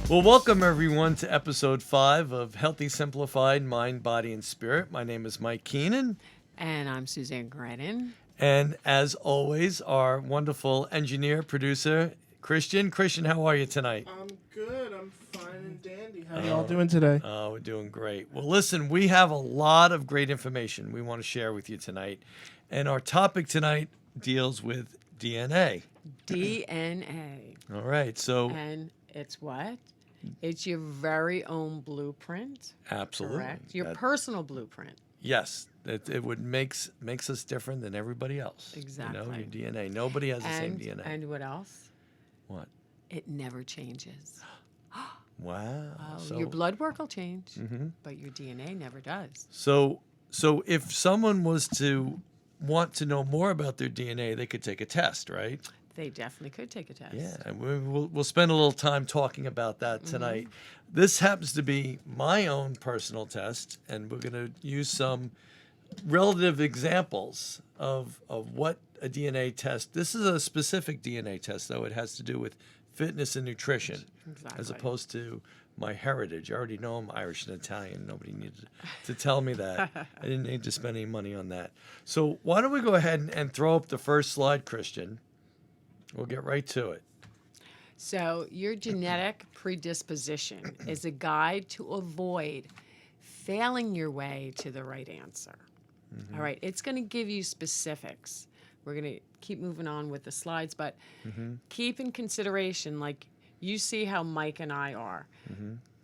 Well, welcome everyone to episode 5 of Healthy Simplified Mind, Body, and Spirit. My name is Mike Keenan. And I'm Suzanne Grennan. And as always, our wonderful engineer, producer, Christian. Christian, how are you tonight? I'm good. I'm fine and dandy. How y'all doing today? Oh, we're doing great. Well, listen, we have a lot of great information we want to share with you tonight. And our topic tonight deals with DNA. DNA. All right. So, And it's what? It's your very own blueprint. absolutely. Correct? Your personal blueprint. Yes, it would makes us different than everybody else. Exactly. You know, your DNA. Nobody has the same DNA. And what else? What? It never changes. Wow. Your blood work will change, but your DNA never does. So if someone was to want to know more about their DNA, they could take a test, right? They definitely could take a test. Yeah, and we'll spend a little time talking about that tonight. This happens to be my own personal test, and we're going to use some relative examples of what a DNA test. This is a specific DNA test, though. It has to do with fitness and nutrition, as opposed to my heritage. I already know I'm Irish and Italian. Nobody needed to tell me that. I didn't need to spend any money on that. So why don't we go ahead and throw up the first slide, Christian? We'll get right to it. So your genetic predisposition is a guide to avoid failing your way to the right answer. All right, it's going to give you specifics. We're going to keep moving on with the slides, but keep in consideration, like you see how Mike and I are.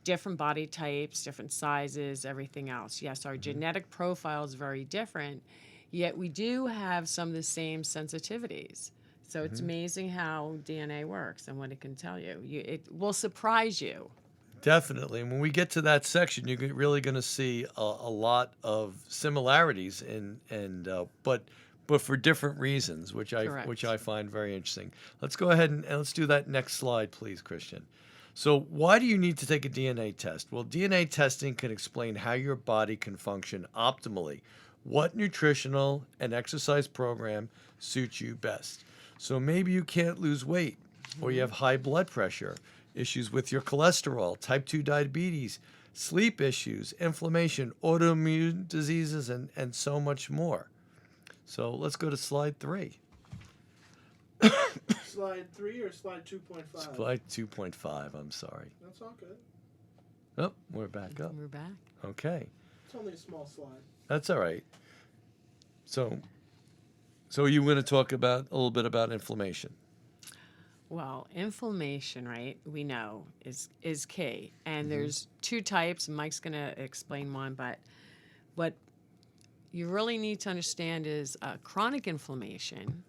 Different body types, different sizes, everything else. Yes, our genetic profile is very different, yet we do have some of the same sensitivities. So it's amazing how DNA works and what it can tell you. It will surprise you. Definitely. And when we get to that section, you're really going to see a lot of similarities, but for different reasons, which I find very interesting. Let's go ahead and let's do that next slide, please, Christian. So why do you need to take a DNA test? Well, DNA testing can explain how your body can function optimally, what nutritional and exercise program suits you best. So maybe you can't lose weight, or you have high blood pressure, issues with your cholesterol, type 2 diabetes, sleep issues, inflammation, autoimmune diseases, and so much more. So let's go to slide 3. Slide 3 or slide 2.5? Slide 2.5, I'm sorry. That's all good. Oh, we're back up. We're back. Okay. It's only a small slide. That's all right. So you're going to talk about a little bit about inflammation. Well, inflammation, right, we know is key. And there's two types. Mike's going to explain one, but what you really need to understand is chronic inflammation,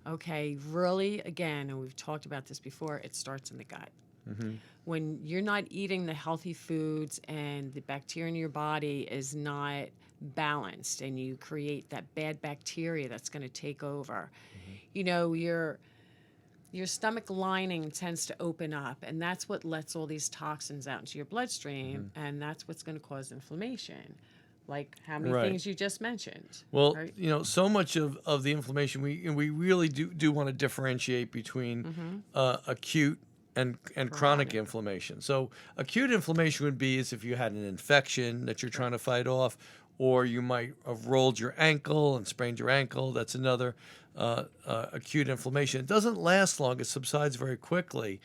okay, really, again, and we've talked about this before, it starts in the gut. When you're not eating the healthy foods and the bacteria in your body is not balanced and you create that bad bacteria that's going to take over, you know, your stomach lining tends to open up, and that's what lets all these toxins out into your bloodstream, and that's what's going to cause inflammation, like how many things you just mentioned. Well, right? you know, so much of the inflammation, we really do want to differentiate between acute and chronic inflammation. So acute inflammation would be as if you had an infection that you're trying to fight off, or you might have rolled your ankle and sprained your ankle. That's another acute inflammation. It doesn't last long. It subsides very quickly,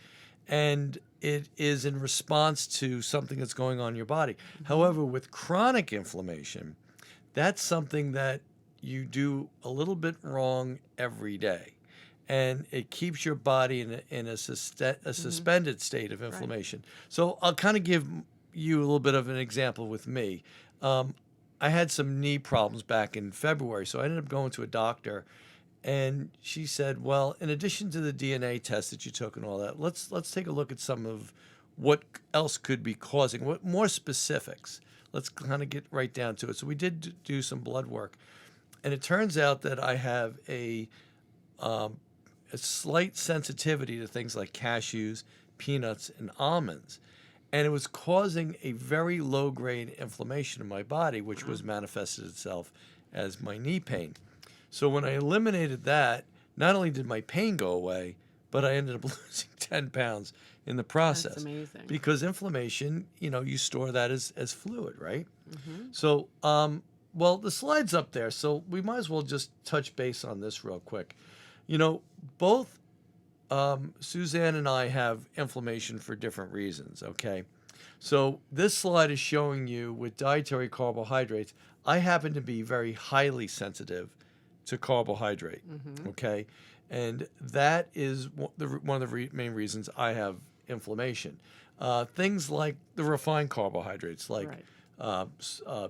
and it is in response to something that's going on in your body. However, with chronic inflammation, that's something that you do a little bit wrong every day, and it keeps your body in a suspended state of inflammation. So I'll kind of give you a little bit of an example with me. I had some knee problems back in February, so I ended up going to a doctor, and she said, well, in addition to the DNA test that you took and all that, let's take a look at some of what else could be causing, what more specifics. Let's kind of get right down to it. So we did do some blood work, and it turns out that I have a slight sensitivity to things like cashews, peanuts, and almonds. And it was causing a very low-grade inflammation in my body, which was manifested itself as my knee pain. So when I eliminated that, not only did my pain go away, but I ended up losing 10 pounds in the process. That's amazing. Because inflammation, you store that as fluid, right? Mm-hmm. So, well, the slide's up there, so we might as well just touch base on this real quick. Both Suzanne and I have inflammation for different reasons, okay? So this slide is showing you with dietary carbohydrates, I happen to be very highly sensitive to carbohydrate, okay? And that is one of the main reasons I have inflammation. Things like the refined carbohydrates, like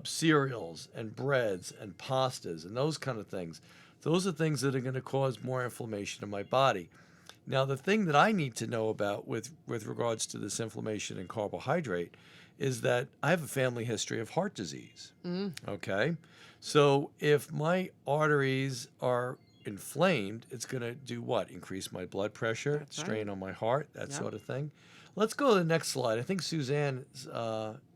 cereals and breads and pastas and those kind of things. Those are things that are going to cause more inflammation in my body. Now, the thing that I need to know about with regards to this inflammation and carbohydrate is that I have a family history of heart disease. Okay? So if my arteries are inflamed, it's going to do what? Increase my blood pressure, strain on my heart, that sort of thing. Let's go to the next slide. I think Suzanne's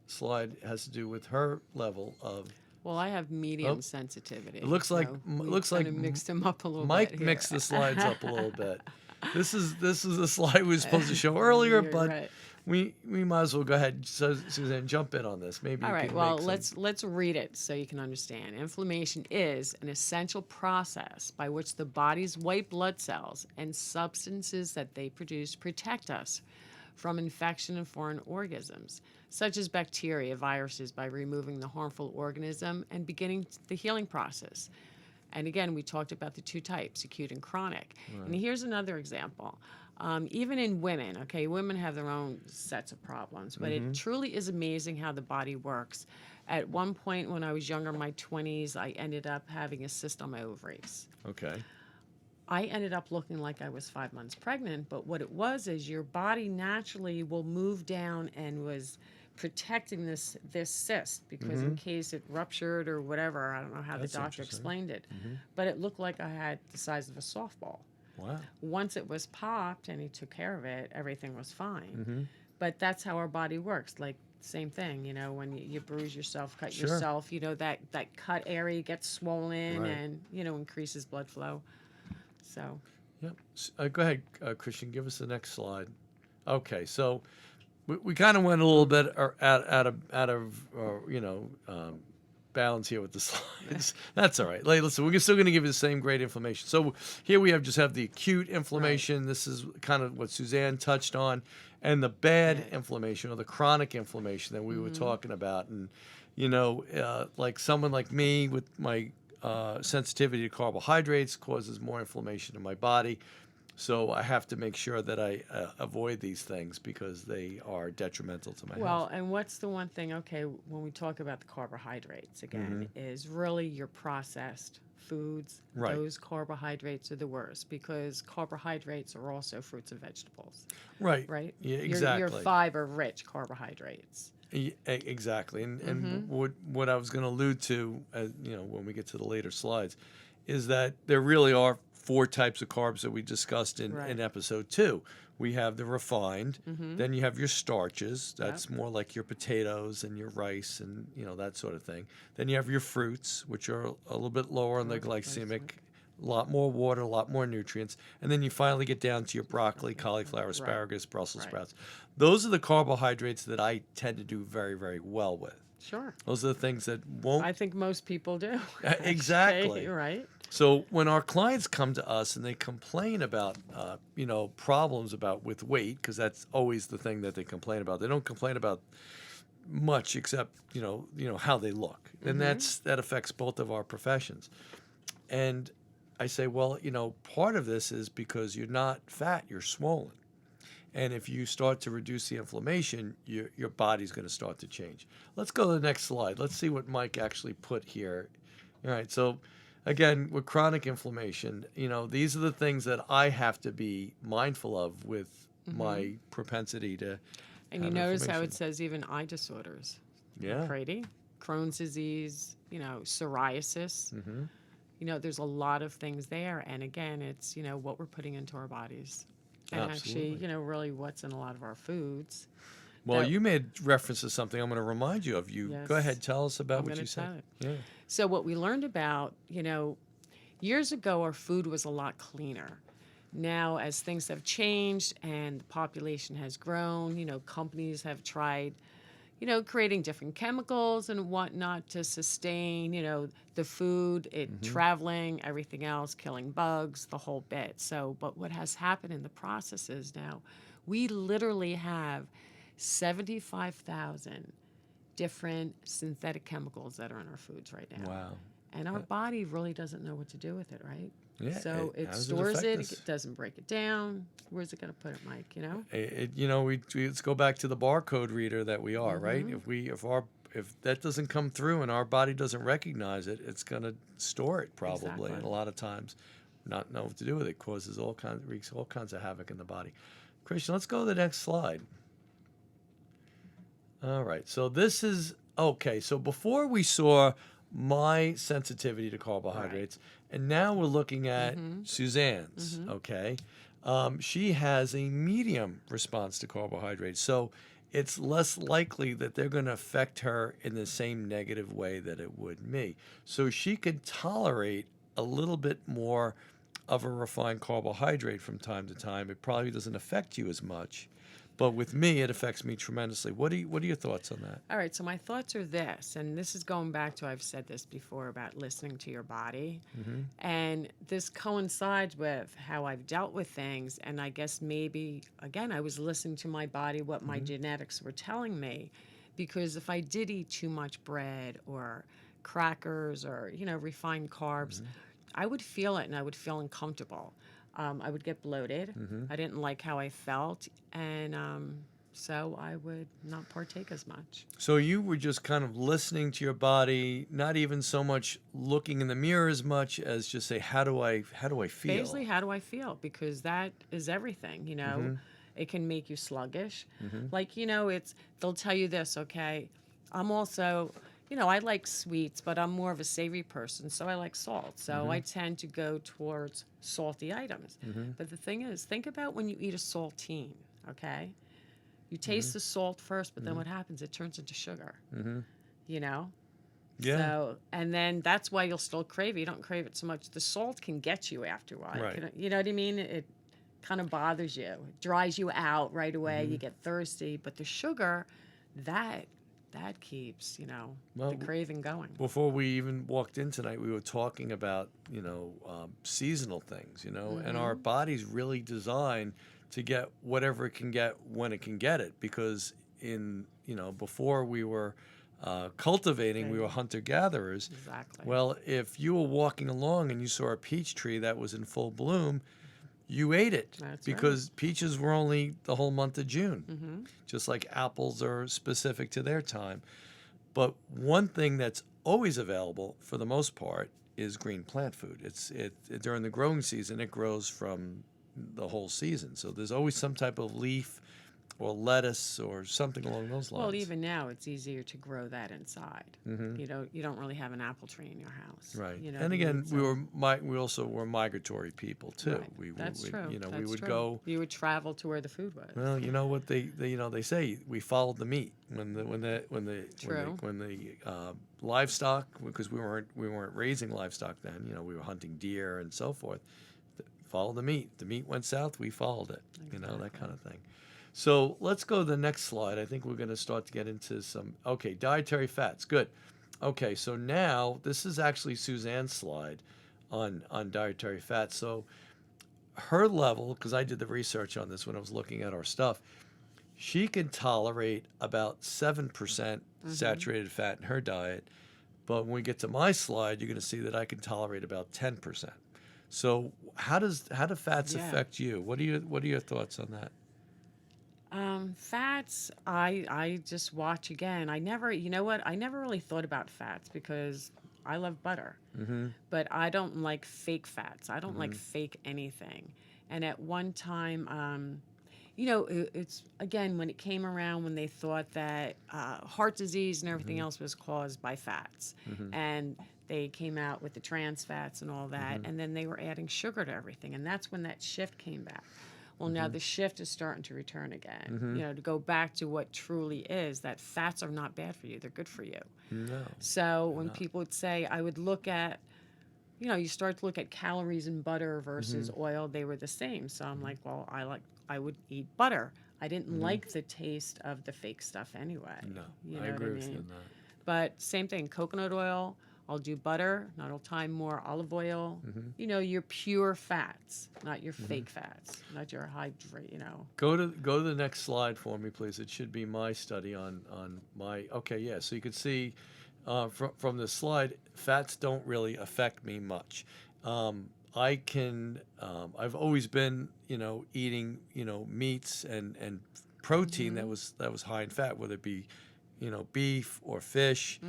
slide has to do with her level of... Well, I have medium sensitivity. It looks like mixed them up a little Mike bit here. mixed the slides up a little bit. This is the slide we were supposed to show earlier, but right. we might as well go ahead. So, Suzanne, jump in on this. Maybe. All you right. can Well, make let's read it so you can understand. Inflammation is an essential process by which the body's white blood cells and substances that they produce protect us from infection and foreign organisms, such as bacteria, viruses, by removing the harmful organism and beginning the healing process. And again, we talked about the two types, acute and chronic. Right. And here's another example. Even in women, okay, women have their own sets of problems, but it truly is amazing how the body works. At one point when I was younger, in my 20s, I ended up having a cyst on my ovaries. Okay. I ended up looking like I was 5 months pregnant, but what it was is your body naturally will move down and was protecting this cyst because in case it ruptured or whatever, I don't know how the doctor explained it, but it looked like I had the size of a softball. Wow. Once it was popped and he took care of it, everything was fine. But that's how our body works. Like, same thing, when you bruise yourself, cut yourself, that cut area gets swollen and, increases blood flow. So. Yep. Go ahead, Christian. Give us the next slide. Okay. So we kind of went a little bit out of balance here with the slides. That's all right. Listen, we're still going to give you the same great information. So here we have the acute inflammation. Right. This is kind of what Suzanne touched on, and the bad inflammation or the chronic inflammation that we were talking about. And like someone like me with my sensitivity to carbohydrates causes more inflammation in my body. So I have to make sure that I avoid these things because they are detrimental to my health. Well, and what's the one thing, when we talk about the carbohydrates, again, is really your processed foods. Right. Those carbohydrates are the worst because carbohydrates are also fruits and vegetables. Right. Right? Yeah, exactly. Your fiber-rich carbohydrates. Exactly. And what I was going to allude to, when we get to the later slides, is that there really are 4 types of carbs that we discussed in episode 2. We have the refined, then you have your starches, that's more like your potatoes and your rice and that sort of thing. Then you have your fruits, which are a little bit lower on the glycemic, a lot more water, a lot more nutrients. And then you finally get down to your broccoli, cauliflower, asparagus, Brussels sprouts. Those are the carbohydrates that I tend to do very, very well with. Sure. Those are the things that won't... I think most people do. Exactly. Right. So when our clients come to us and they complain about, problems with weight, because that's always the thing that they complain about. They don't complain about much except, how they look. And that affects both of our professions. And I say, well, part of this is because you're not fat, you're swollen. And if you start to reduce the inflammation, your body's going to start to change. Let's go to the next slide. Let's see what Mike actually put here. All right, so again, with chronic inflammation, these are the things that I have to be mindful of with my propensity to And you notice how it says even eye disorders. Yeah. Pretty. Crohn's disease, psoriasis. There's a lot of things there. And again, it's, what we're putting into our bodies. And Absolutely. actually, really what's in a lot of our foods. Well, you made reference to something I'm going to remind you of. Go ahead, tell us about what you said. Yeah. So what we learned about, years ago, our food was a lot cleaner. now as things have changed and the population has grown, companies have tried, creating different chemicals and whatnot to sustain, the food, traveling, everything else, killing bugs, the whole bit. So, but what has happened in the process is now we literally have 75,000 different synthetic chemicals that are in our foods right now. Wow. And our body really doesn't know what to do with it, right? Yeah. So it how does stores affect it, us? it doesn't break it down. Where's it going to put it, Mike? Let's go back to the barcode reader that we are, right? If that doesn't come through and our body doesn't recognize it, it's going to store it probably. Exactly. And a lot of times, not know what to do with it, wreaks all kinds of havoc in the body. Christian, let's go to the next slide. All right. So this is okay. So before we saw my sensitivity to carbohydrates, and now we're looking at Suzanne's. Okay. She has a medium response to carbohydrates. So it's less likely that they're going to affect her in the same negative way that it would me. So she could tolerate a little bit more of a refined carbohydrate from time to time. It probably doesn't affect you as much. But with me, it affects me tremendously. What are your thoughts on that? All right, so my thoughts are this, and this is going back to, I've said this before about listening to your body. And this coincides with how I've dealt with things. And I guess maybe, again, I was listening to my body, what my genetics were telling me. Because if I did eat too much bread or crackers or, refined carbs, I would feel it and I would feel uncomfortable. I would get bloated. I didn't like how I felt, and so I would not partake as much. So you were just kind of listening to your body, not even so much looking in the mirror as much as just say, how do I feel? Basically, how do I feel? Because that is everything, It can make you sluggish. Like, they'll tell you this, okay? I'm also, I like sweets, but I'm more of a savory person, so I like salt. So I tend to go towards salty items. But the thing is, think about when you eat a saltine, okay? You taste the salt first, but then what happens? It turns into sugar, Yeah. So, and then that's why you'll still crave it. You don't crave it so much. The salt can get you after a while. Right. You know what I mean? It kind of bothers you. It dries you out right away. You get thirsty. But the sugar, that keeps, the craving going. Before we even walked in tonight, we were talking about, seasonal things, and our body's really designed to get whatever it can get when it can get it. Because before we were cultivating, we were hunter-gatherers. Exactly. Well, if you were walking along and you saw a peach tree that was in full bloom, you ate it. That's because peaches were only the whole month of June, just like apples are specific to their time. But one thing that's always available for the most part is green plant food. During the growing season, it grows from the whole season. So there's always some type of leaf or lettuce or something along those lines. Well, even now, it's easier to grow that inside. You don't really have an apple tree in your house. Right. You know And what I again, mean? we also were migratory people too. Right. That's true. We That's would true. go. You would travel to where the food was. Well, you know what they say, we followed the meat when the livestock, because we weren't raising livestock then. We were hunting deer and so forth. Follow the meat. The meat went south, we followed it. That kind of thing. So let's go to the next slide. I think we're going to start to get into dietary fats. Good. Okay, so now this is actually Suzanne's slide on dietary fats. So her level, because I did the research on this when I was looking at our stuff, she can tolerate about 7% saturated fat in her diet. But when we get to my slide, you're going to see that I can tolerate about 10%. So how do fats affect you? What are your thoughts on that? Fats, I just watch again. I never really thought about fats because I love butter. But I don't like fake fats. I don't like fake anything. And at one time, it's, again, when it came around, when they thought that heart disease and everything else was caused by fats. And they came out with the trans fats and all that. And then they were adding sugar to everything. And that's when that shift came back. Well, now the shift is starting to return again, to go back to what truly is, that fats are not bad for you. They're good for you. No. So when people would say, I would look at you start to look at calories in butter versus oil. They were the same. So I'm like, well, I would eat butter. I didn't like the taste of the fake stuff anyway. No, You I know agree what I with you mean? on that. But same thing, coconut oil. I'll do butter, not all time, more olive oil. Your pure fats, not your fake fats, not your hydrate. Go to the next slide for me, please. It should be my study on my. Okay, yeah. So you can see from this slide, fats don't really affect me much. I can. I've always been, eating, meats and protein that was high in fat, whether it be, beef or fish.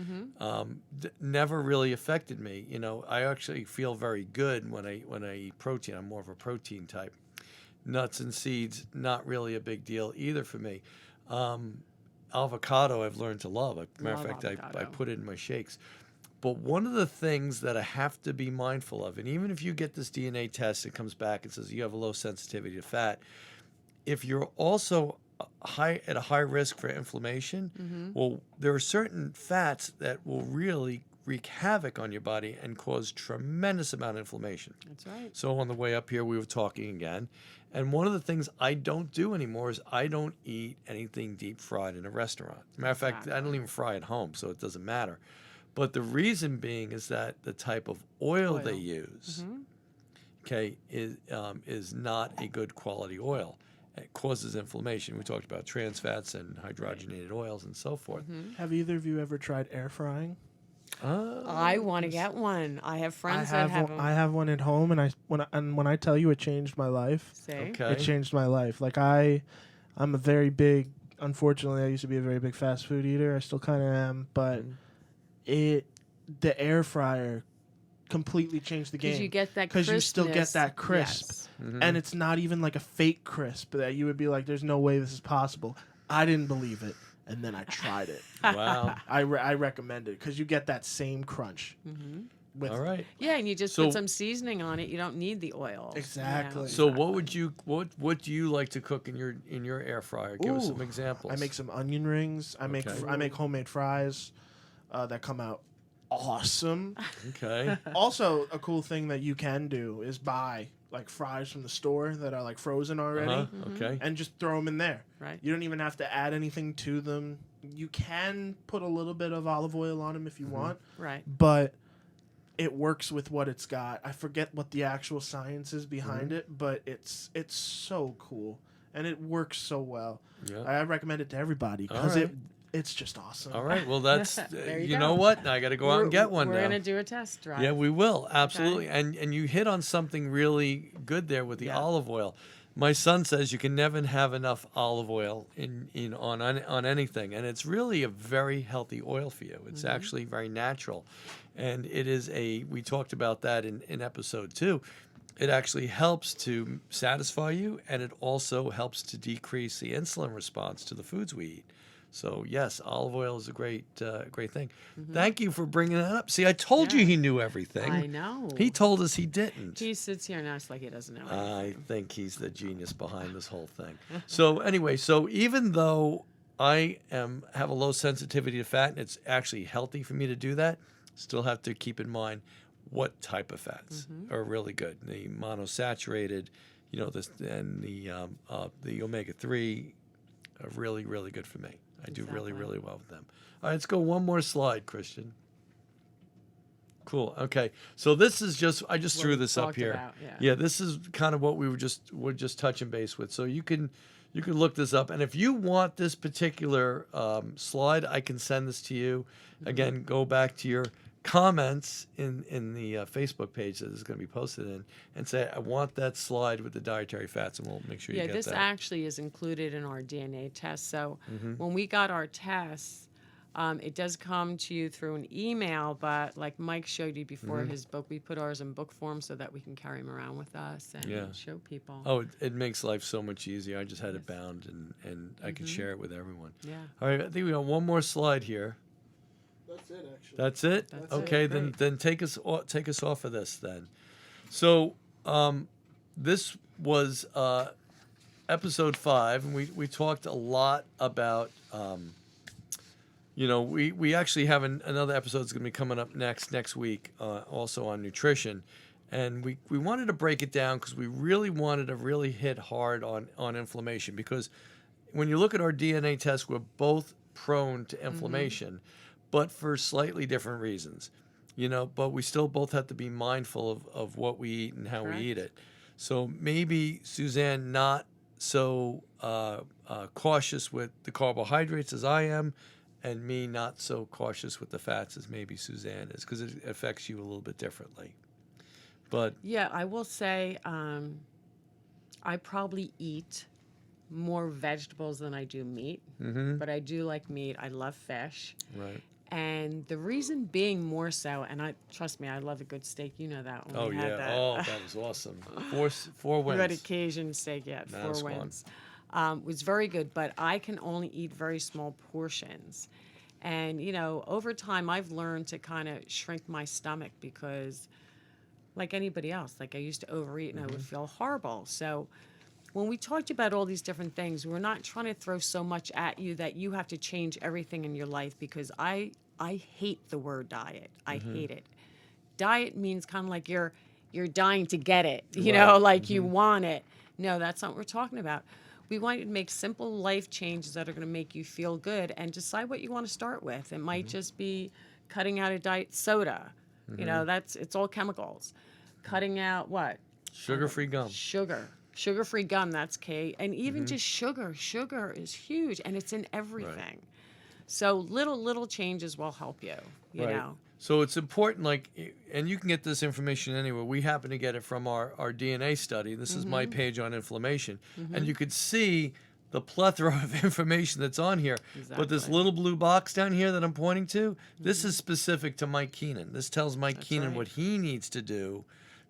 Never really affected me. I actually feel very good when I eat protein. I'm more of a protein type. Nuts and seeds, not really a big deal either for me. Avocado, I've learned to love. Matter of fact, I avocado. put it in my shakes. But one of the things that I have to be mindful of, and even if you get this DNA test, it comes back and says you have a low sensitivity to fat. If you're also at a high risk for inflammation, well, there are certain fats that will really wreak havoc on your body and cause tremendous amount of inflammation. That's right. So on the way up here, we were talking again. And one of the things I don't do anymore is I don't eat anything deep fried in a restaurant. Matter of fact, I don't even fry at home, so it doesn't matter. But the reason being is that the type of oil. They use, okay, is not a good quality oil. It causes inflammation. We talked about trans fats and hydrogenated oils and so forth. Have either of you ever tried air frying? I want to get one. I have friends that have them. I have one at home, and when I tell you it changed my life, Say. Okay. it changed my life. Like I'm a very big. Unfortunately, I used to be a very big fast food eater. I still kind of am, but the air fryer completely changed the game. Because you get that because you still get crispness. that crisp, Yes. and it's not even like a fake crisp that you would be like, "There's no way this is possible." I didn't believe it, and then I tried it. Wow. I recommend it because you get that same crunch. With All right. Yeah, and you just So- put some seasoning on it. You don't need the oil. Exactly. So what do you like to cook in your air fryer? Give us some Ooh, examples. I make some onion rings. I make homemade fries that come out awesome. Okay. Also, a cool thing that you can do is buy like fries from the store that are like frozen already, Okay. and just throw them in there. Right. You don't even have to add anything to them. You can put a little bit of olive oil on them if you want, Right. but it works with what it's got. I forget what the actual science is behind it, but it's so cool and it works so well. Yeah. I recommend it to everybody because All right. it's just awesome. All right. Well, that's There you you go. know what? I got to go out and get one We're now. gonna do a test drive. Yeah, we will absolutely. And you hit on something really good there with the Yeah. olive oil. My son says you can never have enough olive oil on anything, and it's really a very healthy oil for you. It's actually very natural, and it is we talked about that in episode 2. It actually helps to satisfy you, and it also helps to decrease the insulin response to the foods we eat. So yes, olive oil is a great thing. Thank you for bringing that up. See, I told you Yeah. he knew everything. I know. He told us he didn't. He sits here and acts like he doesn't know I anything. think he's the genius behind this whole thing. So anyway, even though I have a low sensitivity to fat, and it's actually healthy for me to do that, still have to keep in mind what type of fats are really good. The monosaturated, and the omega-3 are really, really good for me. I do really, Exactly. really well with them. All right, let's go one more slide, Christian. Cool. Okay. So this is I just What threw we this up talked here. about, yeah. This is kind of what we were just touching base with. So you can look this up, and if you want this particular slide, I can send this to you. Again, go back to your comments in the Facebook page that is going to be posted in, and say I want that slide with the dietary fats, and we'll make sure you Yeah, get this that. actually is included in our DNA test. So when we got our tests, it does come to you through an email, but like Mike showed you before his book, we put ours in book form so that we can carry them around with us and show people. Oh, it makes life so much easier. I just had it bound, and I can share it with everyone. Yeah. All right, I think we got one more slide here. That's it, actually. That's it. That's Okay, it. then take us off of this then. So this was episode 5, and we talked a lot about we actually have another episode that's going to be coming up next week, also on nutrition. And we wanted to break it down because we really wanted to really hit hard on inflammation, because when you look at our DNA test, we're both prone to inflammation, but for slightly different reasons, but we still both have to be mindful of what we eat and how we eat it. So maybe Suzanne not so cautious with the carbohydrates as I am, and me not so cautious with the fats as maybe Suzanne is, because it affects you a little bit differently. But yeah, I will say I probably eat more vegetables than I do meat, but I do like meat. I love fish. Right. And the reason being more so, and trust me, I love a good steak. You know that when Oh, we had yeah. that. Oh, that was awesome. Four We had wins. Cajun steak, yeah, Nice 4 one. wins. It was very good, but I can only eat very small portions. And, over time, I've learned to kind of shrink my stomach because, like anybody else, like I used to overeat and I would feel horrible. So when we talked about all these different things, we're not trying to throw so much at you that you have to change everything in your life, because I hate the word diet. I hate it. Diet means kind of like you're dying to get it, like you want it. No, that's not what we're talking about. We want you to make simple life changes that are going to make you feel good, and decide what you want to start with. It might just be cutting out a diet soda. It's all chemicals. Cutting out what? Sugar-free gum. Sugar-free gum, that's key. And even just sugar. Sugar is huge, and it's in everything. Right. So little changes will help you, you know. So it's important, and you can get this information anywhere. We happen to get it from our DNA study. This is my page on inflammation. And you could see the plethora of information that's on here. But this little blue box down here that I'm pointing to, this is specific to Mike Keenan. This tells Mike Keenan what he needs to do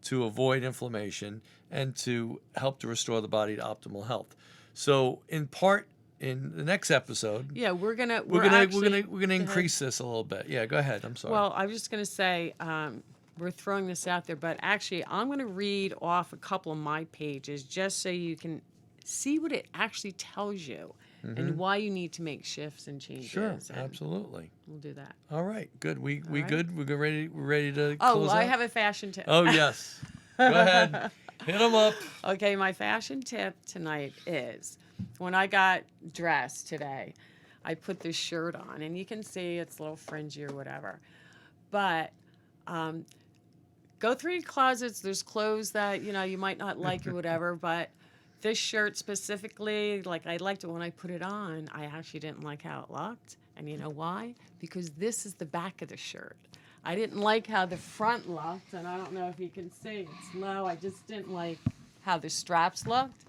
to avoid inflammation and to help to restore the body to optimal health. So in the next episode, we're gonna increase this a little bit. Yeah, go ahead. I'm sorry. Well, I was just gonna say we're throwing this out there, but actually I'm gonna read off a couple of my pages just so you can see what it actually tells you and why you need to make shifts and changes. Sure, absolutely. We'll do that. All right, good. We right. good. We're ready to Oh, close I out? have a fashion tip. Oh yes. Go ahead. Hit them up. Okay, my fashion tip tonight is, when I got dressed today, I put this shirt on, and you can see it's a little fringy or whatever. But go through your closets. There's clothes that, you might not like or whatever, but this shirt specifically, I liked it when I put it on. I actually didn't like how it looked. And you know why? Because this is the back of the shirt. I didn't like how the front looked, and I don't know if you can see. It's low. I just didn't like how the straps looked.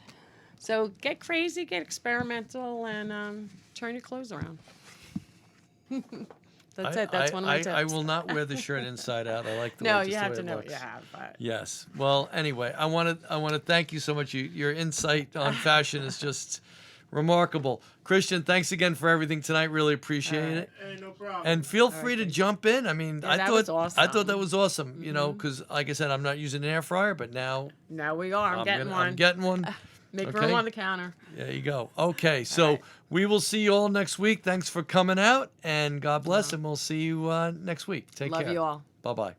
So get crazy, get experimental, and turn your clothes around. That's it. That's one of my tips. I will not wear the shirt inside out. I like the No, way, you just have the to way it know what looks. you have. But Yes. Well, anyway, I want to thank you so much. Your insight on fashion is just remarkable. Christian, thanks again for everything tonight. Really appreciate it. Hey, no problem. And feel free to jump in. I mean, Yeah, that was awesome. I thought that was awesome. Because like I said, I'm not using an air fryer, but now now we are. I'm getting one. I'm getting one. Make Okay. room on the counter. There you go. Okay, so right. we will see you all next week. Thanks for coming out, and God bless, and we'll see you next week. Take care. Love you all. Bye-bye.